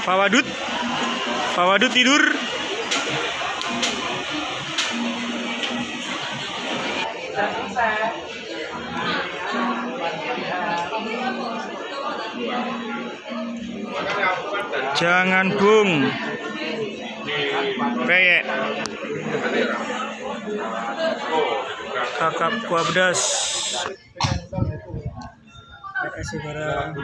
Fawadud. Fawadud tidur. Jangan bung. Peyek. Kakap kuah pedas. Kasih barang.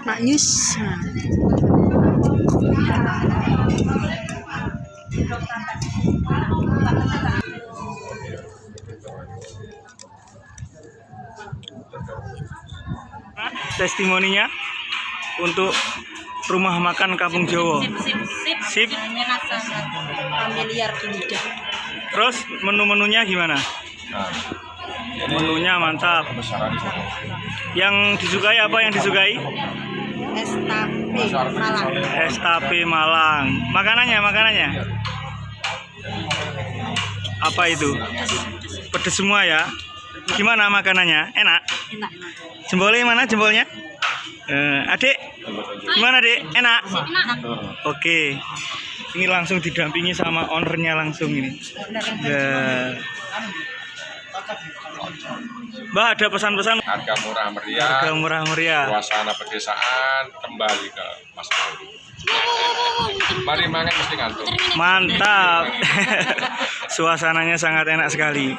Pak Yus. Testimoninya untuk rumah makan Kampung Jawa. Sip. Enak sangat familiar di lidah. Terus menu-menunya gimana? Menunya mantap. Yang disukai apa yang disukai? Es tape Malang. Es tape Malang. Makanannya. Apa itu? Pedes semua ya. Gimana makanannya? Enak? Enak. Jempolnya mana jempolnya? Adik, gimana dek? Enak? Oke. Ini langsung didampingi sama ownernya langsung ini. Ya. Mbak, ada pesan-pesan? Harga murah meriah. Harga murah meriah. Suasana pedesaan kembali ke masa lalu. Mari mangan mesti ngantuk. Mantap. Suasananya sangat enak sekali.